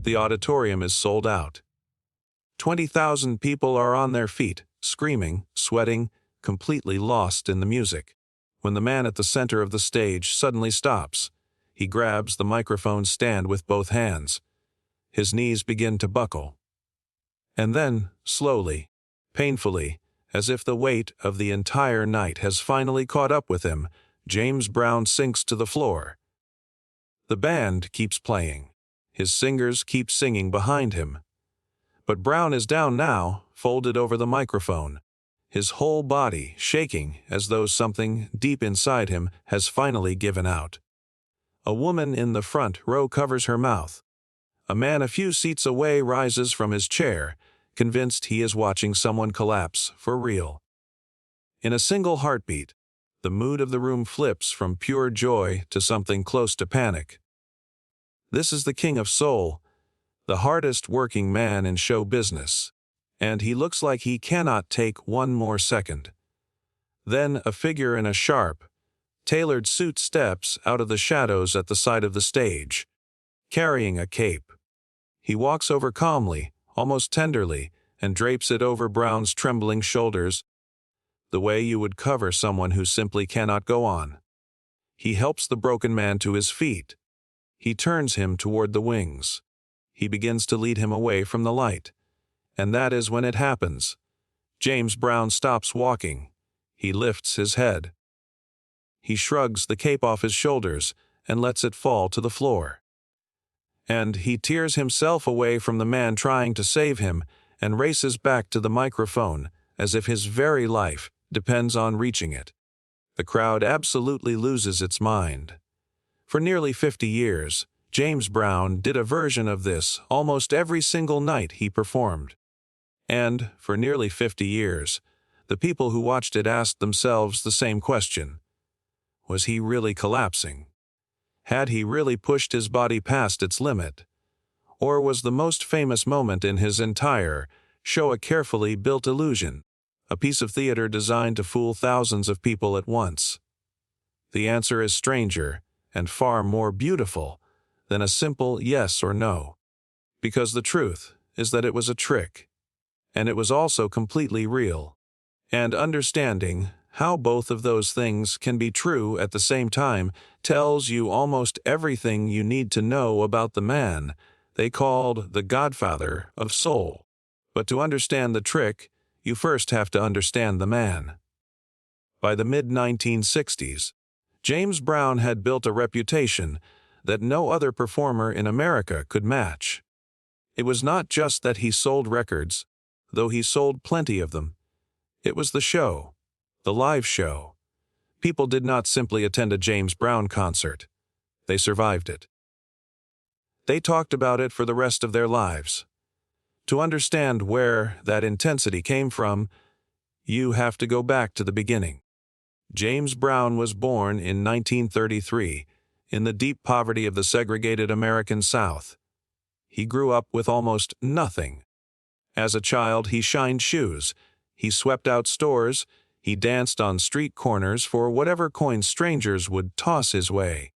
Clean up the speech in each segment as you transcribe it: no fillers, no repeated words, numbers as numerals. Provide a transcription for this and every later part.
The auditorium is sold out. 20,000 people are on their feet, screaming, sweating, completely lost in the music. When the man at the center of the stage suddenly stops, he grabs the microphone stand with both hands. His knees begin to buckle. And then, slowly, painfully, as if the weight of the entire night has finally caught up with him, James Brown sinks to the floor. The band keeps playing. His singers keep singing behind him. But Brown is down now, folded over the microphone, his whole body shaking as though something deep inside him has finally given out. A woman in the front row covers her mouth. A man a few seats away rises from his chair, convinced he is watching someone collapse for real. In a single heartbeat, the mood of the room flips from pure joy to something close to panic. This is the King of Soul, the hardest working man in show business, and he looks like he cannot take one more second. Then a figure in a sharp, tailored suit steps out of the shadows at the side of the stage, carrying a cape. He walks over calmly, almost tenderly, and drapes it over Brown's trembling shoulders, the way you would cover someone who simply cannot go on. He helps the broken man to his feet. He turns him toward the wings. He begins to lead him away from the light. And that is when it happens. James Brown stops walking. He lifts his head. He shrugs the cape off his shoulders and lets it fall to the floor. And he tears himself away from the man trying to save him and races back to the microphone as if his very life depends on reaching it. The crowd absolutely loses its mind. For nearly 50 years, James Brown did a version of this almost every single night he performed. And, for nearly 50 years, the people who watched it asked themselves the same question. Was he really collapsing? Had he really pushed his body past its limit? Or was the most famous moment in his entire show a carefully built illusion, a piece of theater designed to fool thousands of people at once? The answer is stranger and far more beautiful than a simple yes or no, because the truth is that it was a trick, and it was also completely real. And understanding how both of those things can be true at the same time tells you almost everything you need to know about the man they called the Godfather of Soul. But to understand the trick, you first have to understand the man. By the mid-1960s, James Brown had built a reputation that no other performer in America could match. It was not just that he sold records, though he sold plenty of them. It was the show, the live show. People did not simply attend a James Brown concert. They survived it. They talked about it for the rest of their lives. To understand where that intensity came from, you have to go back to the beginning. James Brown was born in 1933 in the deep poverty of the segregated American South. He grew up with almost nothing. As a child, he shined shoes, he swept out stores, he danced on street corners for whatever coins strangers would toss his way.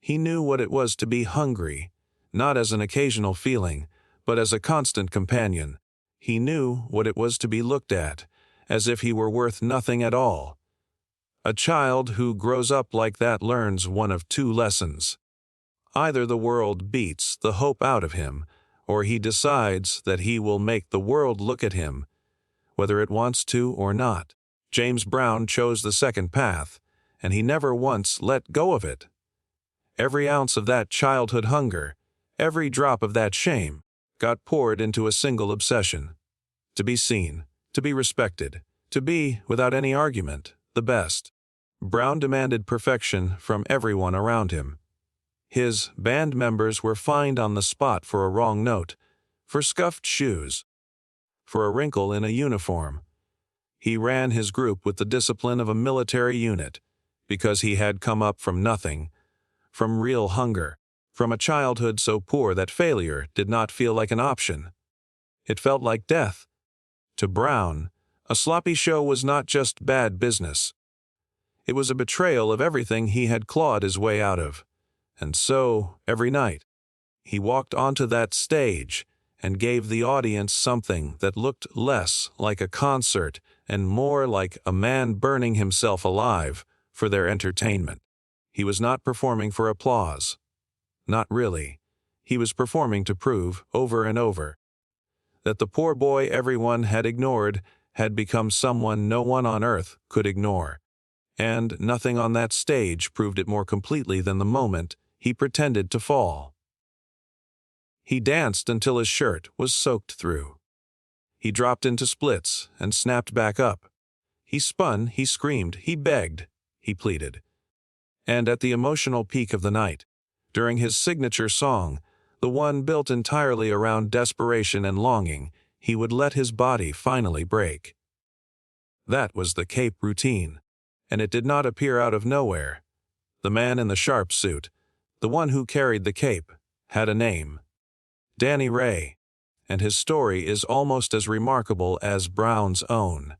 He knew what it was to be hungry, not as an occasional feeling, but as a constant companion. He knew what it was to be looked at, as if he were worth nothing at all. A child who grows up like that learns one of two lessons. Either the world beats the hope out of him, or he decides that he will make the world look at him, whether it wants to or not. James Brown chose the second path, and he never once let go of it. Every ounce of that childhood hunger, every drop of that shame, got poured into a single obsession. To be seen, to be respected, to be, without any argument, the best. Brown demanded perfection from everyone around him. His band members were fined on the spot for a wrong note, for scuffed shoes, for a wrinkle in a uniform. He ran his group with the discipline of a military unit, because he had come up from nothing, from real hunger, from a childhood so poor that failure did not feel like an option. It felt like death. To Brown, a sloppy show was not just bad business. It was a betrayal of everything he had clawed his way out of. And so, every night, He walked onto that stage and gave the audience something that looked less like a concert and more like a man burning himself alive for their entertainment. He was not performing for applause. Not really. He was performing to prove, over and over, that the poor boy everyone had ignored had become someone no one on earth could ignore. And nothing on that stage proved it more completely than the moment he pretended to fall. He danced until his shirt was soaked through. He dropped into splits and snapped back up. He spun, he screamed, he begged, he pleaded. And at the emotional peak of the night, during his signature song, the one built entirely around desperation and longing, he would let his body finally break. That was the cape routine, and it did not appear out of nowhere. The man in the sharp suit, the one who carried the cape, had a name. Danny Ray, and his story is almost as remarkable as Brown's own.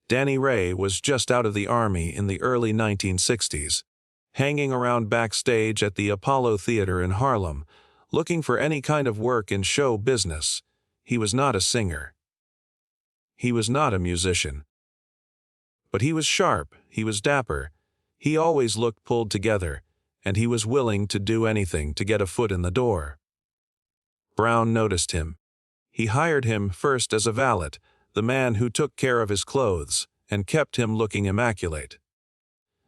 Danny Ray was just out of the Army in the early 1960s, hanging around backstage at the Apollo Theater in Harlem, looking for any kind of work in show business. He was not a singer. He was not a musician. But he was sharp, he was dapper, he always looked pulled together, and he was willing to do anything to get a foot in the door. Brown noticed him. He hired him first as a valet, the man who took care of his clothes and kept him looking immaculate.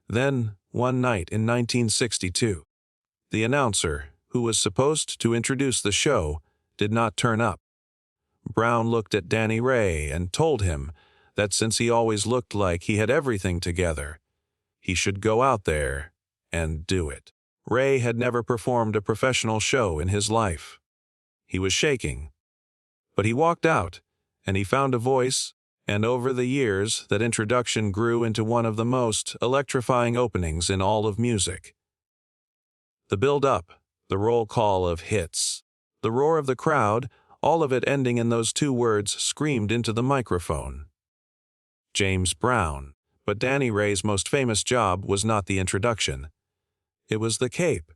Then, one night in 1962, the announcer, who was supposed to introduce the show, did not turn up. Brown looked at Danny Ray and told him that since he always looked like he had everything together, he should go out there and do it. Ray had never performed a professional show in his life. He was shaking. But he walked out, and he found a voice, and over the years that introduction grew into one of the most electrifying openings in all of music. The build-up, the roll call of hits, the roar of the crowd, all of it ending in those two words screamed into the microphone. James Brown. But Danny Ray's most famous job was not the introduction. It was the cape.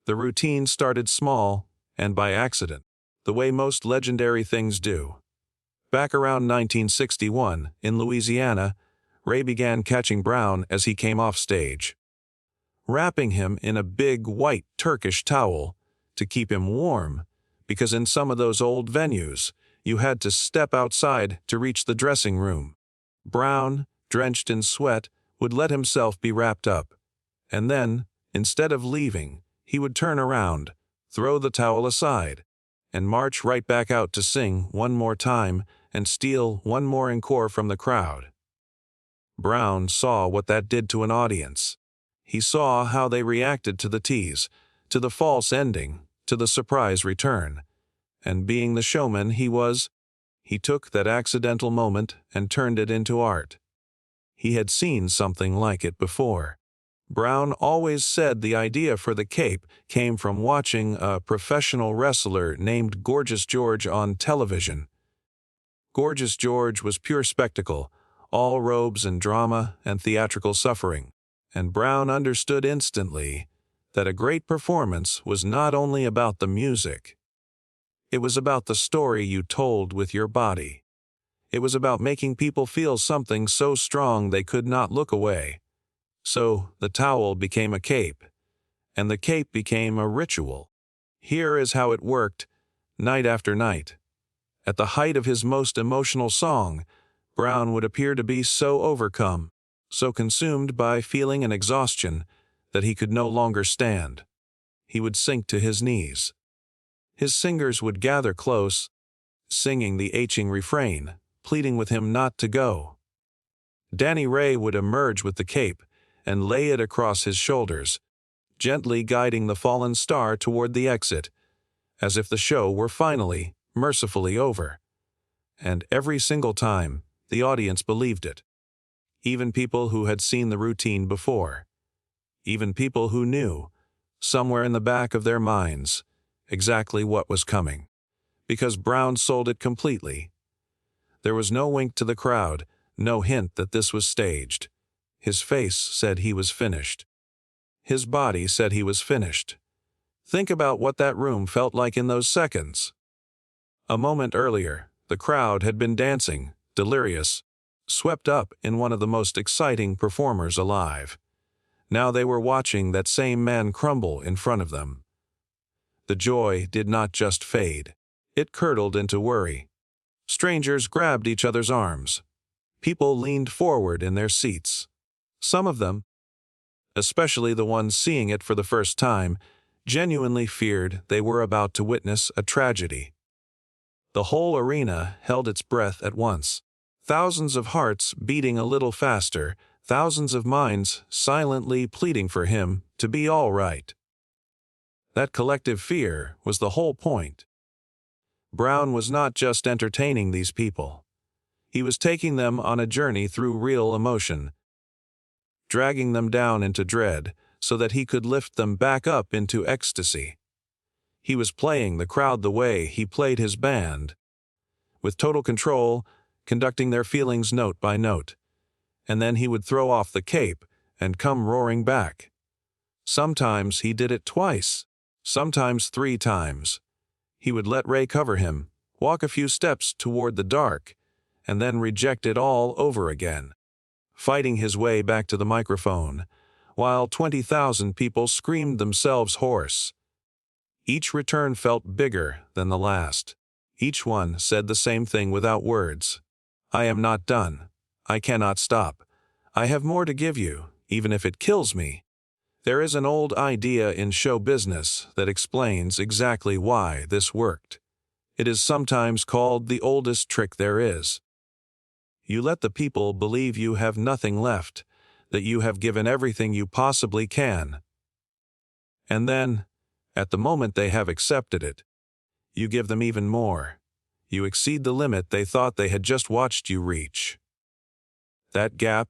The routine started small, and by accident, the way most legendary things do. Back around 1961, in Louisiana, Ray began catching Brown as he came off stage, wrapping him in a big white Turkish towel to keep him warm, because in some of those old venues, you had to step outside to reach the dressing room. Brown, drenched in sweat, would let himself be wrapped up, and then, instead of leaving, he would turn around, throw the towel aside, and march right back out to sing one more time and steal one more encore from the crowd. Brown saw what that did to an audience. He saw how they reacted to the tease, to the false ending, to the surprise return. And being the showman he was, he took that accidental moment and turned it into art. He had seen something like it before. Brown always said the idea for the cape came from watching a professional wrestler named Gorgeous George on television. Gorgeous George was pure spectacle, all robes and drama and theatrical suffering, and Brown understood instantly that a great performance was not only about the music. It was about the story you told with your body. It was about making people feel something so strong they could not look away. So the towel became a cape, and the cape became a ritual. Here is how it worked, night after night. At the height of his most emotional song, Brown would appear to be so overcome, so consumed by feeling and exhaustion, that he could no longer stand. He would sink to his knees. His singers would gather close, singing the aching refrain, pleading with him not to go. Danny Ray would emerge with the cape and lay it across his shoulders, gently guiding the fallen star toward the exit, as if the show were finally, mercifully over. And every single time, the audience believed it. Even people who had seen the routine before. Even people who knew, somewhere in the back of their minds, exactly what was coming. Because Brown sold it completely. There was no wink to the crowd, no hint that this was staged. His face said he was finished. His body said he was finished. Think about what that room felt like in those seconds. A moment earlier, the crowd had been dancing, delirious, swept up in one of the most exciting performers alive. Now they were watching that same man crumble in front of them. The joy did not just fade. It curdled into worry. Strangers grabbed each other's arms. People leaned forward in their seats. Some of them, especially the ones seeing it for the first time, genuinely feared they were about to witness a tragedy. The whole arena held its breath at once. Thousands of hearts beating a little faster, thousands of minds silently pleading for him to be all right. That collective fear was the whole point. Brown was not just entertaining these people. He was taking them on a journey through real emotion, dragging them down into dread so that he could lift them back up into ecstasy. He was playing the crowd the way he played his band, with total control, conducting their feelings note by note. And then he would throw off the cape and come roaring back. Sometimes he did it twice, sometimes 3 times. He would let Ray cover him, walk a few steps toward the dark, and then reject it all over again, fighting his way back to the microphone, while 20,000 people screamed themselves hoarse. Each return felt bigger than the last. Each one said the same thing without words. I am not done. I cannot stop. I have more to give you, even if it kills me. There is an old idea in show business that explains exactly why this worked. It is sometimes called the oldest trick there is. You let the people believe you have nothing left, that you have given everything you possibly can. And then, at the moment they have accepted it, you give them even more. You exceed the limit they thought they had just watched you reach. That gap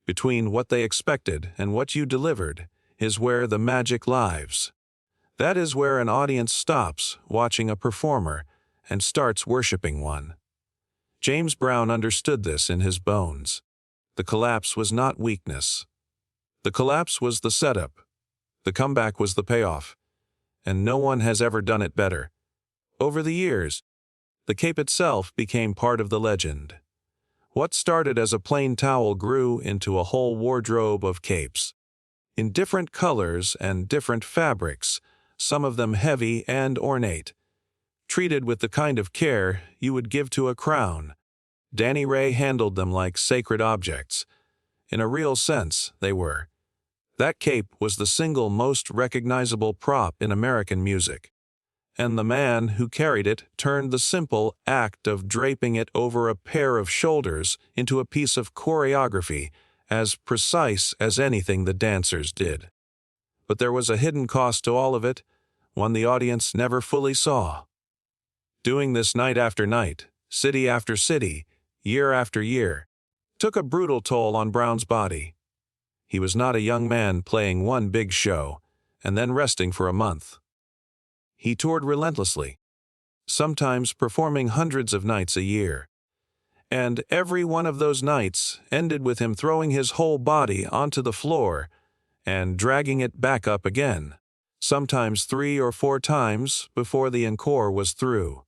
between what they expected and what you delivered is where the magic lives. That is where an audience stops watching a performer and starts worshiping one. James Brown understood this in his bones. The collapse was not weakness. The collapse was the setup. The comeback was the payoff. And no one has ever done it better. Over the years, the cape itself became part of the legend. What started as a plain towel grew into a whole wardrobe of capes. In different colors and different fabrics, some of them heavy and ornate, treated with the kind of care you would give to a crown. Danny Ray handled them like sacred objects. In a real sense, they were. That cape was the single most recognizable prop in American music. And the man who carried it turned the simple act of draping it over a pair of shoulders into a piece of choreography as precise as anything the dancers did. But there was a hidden cost to all of it, one the audience never fully saw. Doing this night after night, city after city, year after year, took a brutal toll on Brown's body. He was not a young man playing one big show and then resting for a month. He toured relentlessly, sometimes performing hundreds of nights a year. And every one of those nights ended with him throwing his whole body onto the floor and dragging it back up again, sometimes 3 or 4 times before the encore was through.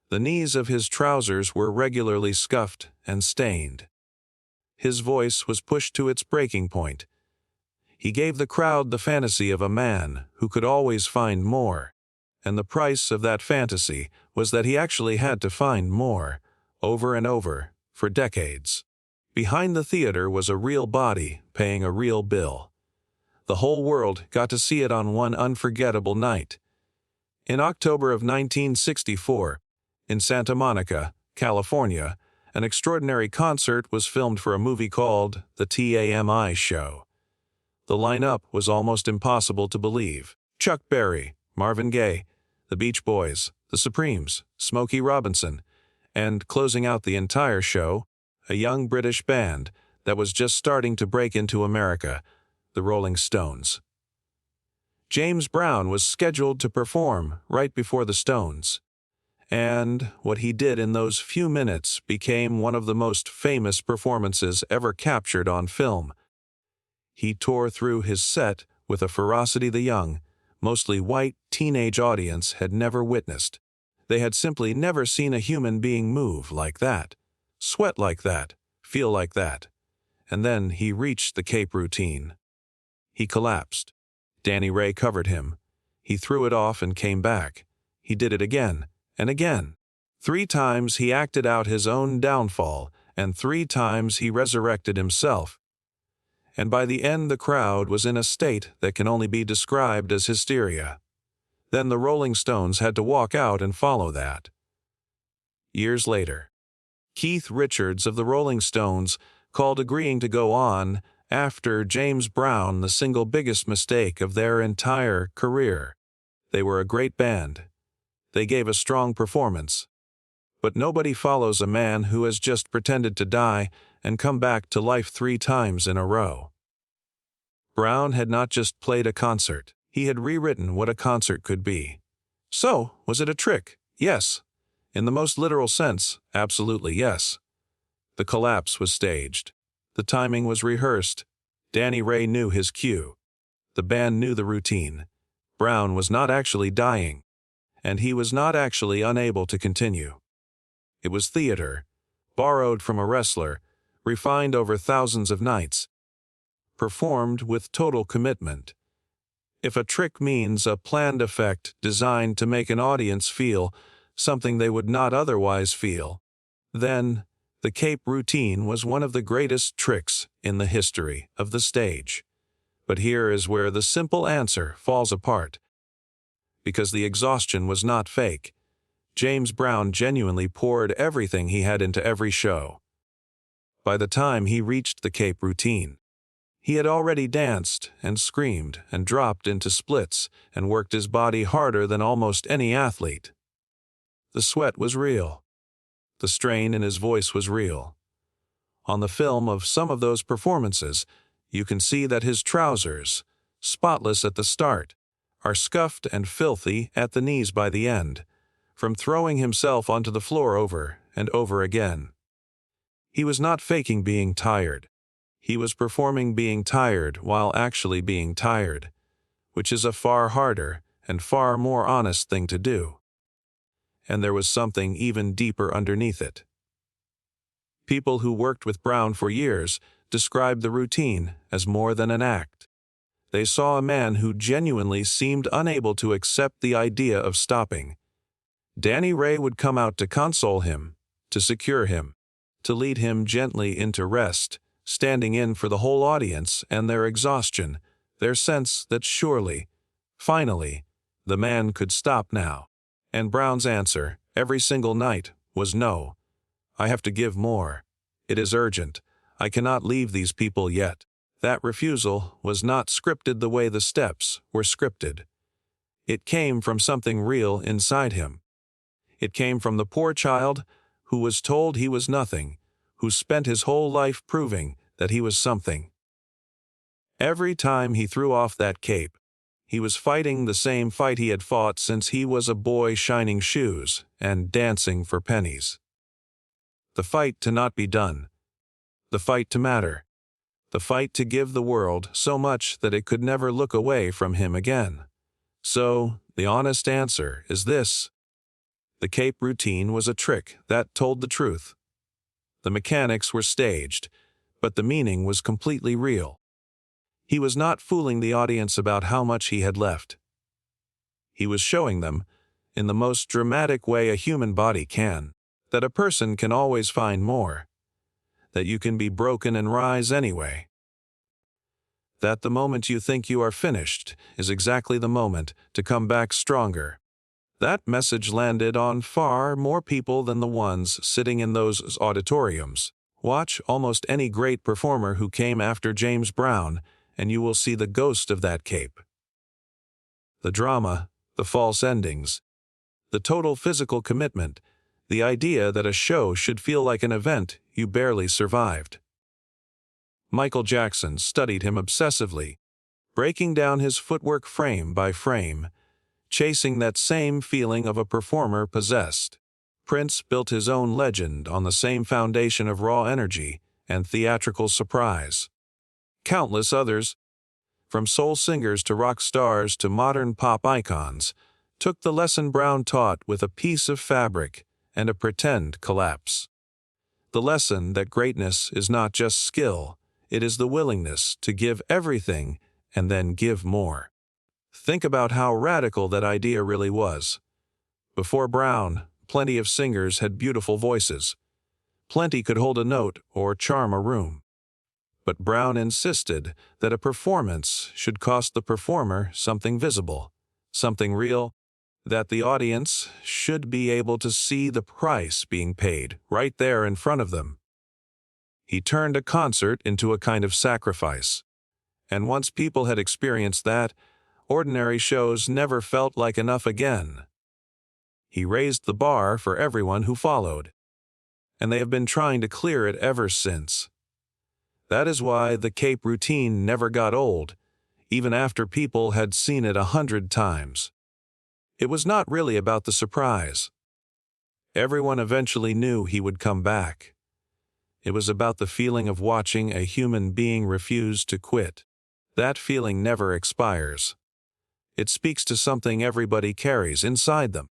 The knees of his trousers were regularly scuffed and stained. His voice was pushed to its breaking point. He gave the crowd the fantasy of a man who could always find more, and the price of that fantasy was that he actually had to find more, over and over, for decades. Behind the theater was a real body paying a real bill. The whole world got to see it on one unforgettable night. In October of 1964, in Santa Monica, California, an extraordinary concert was filmed for a movie called The T.A.M.I. Show. The lineup was almost impossible to believe. Chuck Berry, Marvin Gaye, the Beach Boys, the Supremes, Smokey Robinson, and closing out the entire show, a young British band that was just starting to break into America, the Rolling Stones. James Brown was scheduled to perform right before the Stones. And what he did in those few minutes became one of the most famous performances ever captured on film. He tore through his set with a ferocity the young, mostly white, teenage audience had never witnessed. They had simply never seen a human being move like that, sweat like that, feel like that. And then he reached the cape routine. He collapsed. Danny Ray covered him. He threw it off and came back. He did it again and again. 3 times he acted out his own downfall, and 3 times he resurrected himself. And by the end the crowd was in a state that can only be described as hysteria. Then the Rolling Stones had to walk out and follow that. Years later, Keith Richards of the Rolling Stones called agreeing to go on after James Brown the single biggest mistake of their entire career. They were a great band. They gave a strong performance. But nobody follows a man who has just pretended to die and come back to life 3 times in a row. Brown had not just played a concert. He had rewritten what a concert could be. So, was it a trick? Yes. In the most literal sense, absolutely yes. The collapse was staged. The timing was rehearsed. Danny Ray knew his cue. The band knew the routine. Brown was not actually dying, and he was not actually unable to continue. It was theater, borrowed from a wrestler, refined over thousands of nights, performed with total commitment. If a trick means a planned effect designed to make an audience feel something they would not otherwise feel, then the cape routine was one of the greatest tricks in the history of the stage. But here is where the simple answer falls apart. Because the exhaustion was not fake. James Brown genuinely poured everything he had into every show. By the time he reached the cape routine, he had already danced and screamed and dropped into splits and worked his body harder than almost any athlete. The sweat was real. The strain in his voice was real. On the film of some of those performances, you can see that his trousers, spotless at the start, are scuffed and filthy at the knees by the end, from throwing himself onto the floor over and over again. He was not faking being tired. He was performing being tired while actually being tired, which is a far harder and far more honest thing to do. And there was something even deeper underneath it. People who worked with Brown for years described the routine as more than an act. They saw a man who genuinely seemed unable to accept the idea of stopping. Danny Ray would come out to console him, to secure him, to lead him gently into rest, standing in for the whole audience and their exhaustion, their sense that surely, finally, the man could stop now. And Brown's answer, every single night, was no. I have to give more. It is urgent. I cannot leave these people yet. That refusal was not scripted the way the steps were scripted. It came from something real inside him. It came from the poor child who was told he was nothing, who spent his whole life proving that he was something. Every time he threw off that cape, he was fighting the same fight he had fought since he was a boy shining shoes and dancing for pennies. The fight to not be done. The fight to matter. The fight to give the world so much that it could never look away from him again. So, the honest answer is this. The cape routine was a trick that told the truth. The mechanics were staged, but the meaning was completely real. He was not fooling the audience about how much he had left. He was showing them, in the most dramatic way a human body can, that a person can always find more, that you can be broken and rise anyway. That the moment you think you are finished is exactly the moment to come back stronger. That message landed on far more people than the ones sitting in those auditoriums. Watch almost any great performer who came after James Brown, and you will see the ghost of that cape. The drama, the false endings, the total physical commitment, the idea that a show should feel like an event you barely survived. Michael Jackson studied him obsessively, breaking down his footwork frame by frame, chasing that same feeling of a performer possessed. Prince built his own legend on the same foundation of raw energy and theatrical surprise. Countless others, from soul singers to rock stars to modern pop icons, took the lesson Brown taught with a piece of fabric and a pretend collapse. The lesson that greatness is not just skill, it is the willingness to give everything and then give more. Think about how radical that idea really was. Before Brown, plenty of singers had beautiful voices. Plenty could hold a note or charm a room. But Brown insisted that a performance should cost the performer something visible, something real, that the audience should be able to see the price being paid right there in front of them. He turned a concert into a kind of sacrifice. And once people had experienced that, ordinary shows never felt like enough again. He raised the bar for everyone who followed, and they have been trying to clear it ever since. That is why the Cape routine never got old, even after people had seen it 100 times. It was not really about the surprise. Everyone eventually knew he would come back. It was about the feeling of watching a human being refuse to quit. That feeling never expires. It speaks to something everybody carries inside them.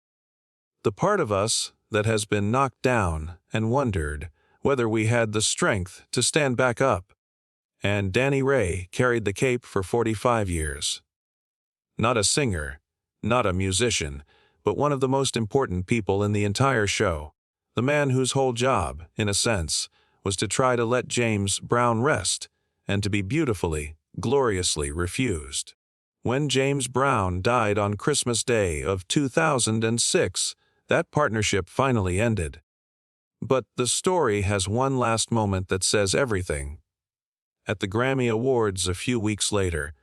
The part of us that has been knocked down and wondered whether we had the strength to stand back up. And Danny Ray carried the Cape for 45 years. Not a singer, not a musician, but one of the most important people in the entire show. The man whose whole job, in a sense, was to try to let James Brown rest and to be beautifully, gloriously refused. When James Brown died on Christmas Day of 2006, that partnership finally ended. But the story has one last moment that says everything. At the Grammy Awards a few weeks later,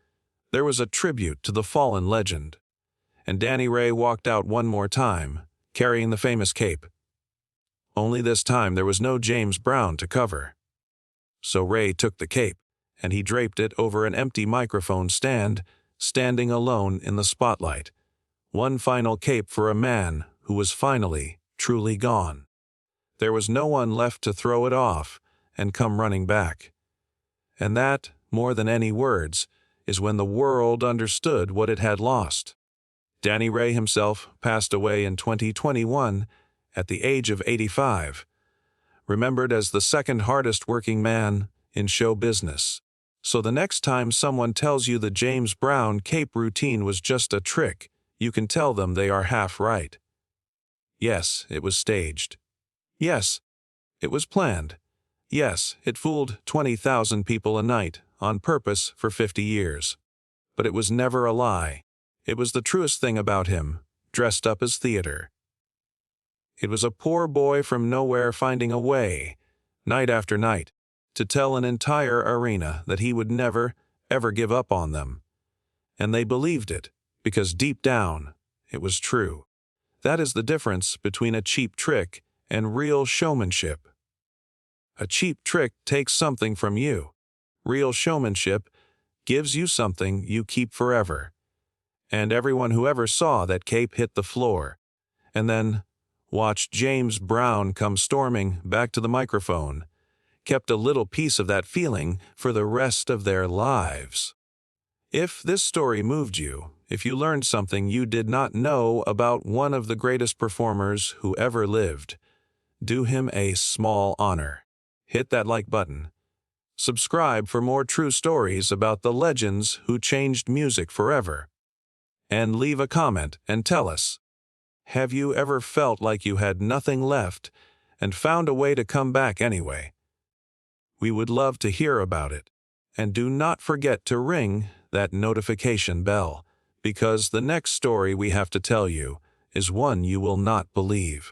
there was a tribute to the fallen legend, and Danny Ray walked out one more time, carrying the famous cape. Only this time there was no James Brown to cover. So Ray took the cape, and he draped it over an empty microphone stand, standing alone in the spotlight. One final cape for a man who was finally, truly gone. There was no one left to throw it off and come running back. And that, more than any words, is when the world understood what it had lost. Danny Ray himself passed away in 2021 at the age of 85, remembered as the second hardest working man in show business. So the next time someone tells you the James Brown cape routine was just a trick, you can tell them they are half right. Yes, it was staged. Yes, it was planned. Yes, it fooled 20,000 people a night, on purpose for 50 years. But it was never a lie. It was the truest thing about him, dressed up as theater. It was a poor boy from nowhere finding a way, night after night, to tell an entire arena that he would never, ever give up on them. And they believed it, because deep down, it was true. That is the difference between a cheap trick and real showmanship. A cheap trick takes something from you. Real showmanship gives you something you keep forever. And everyone who ever saw that cape hit the floor, and then watched James Brown come storming back to the microphone, kept a little piece of that feeling for the rest of their lives. If this story moved you, if you learned something you did not know about one of the greatest performers who ever lived, do him a small honor. Hit that like button. Subscribe for more true stories about the legends who changed music forever. And leave a comment and tell us, have you ever felt like you had nothing left and found a way to come back anyway? We would love to hear about it. And do not forget to ring that notification bell, because the next story we have to tell you is one you will not believe.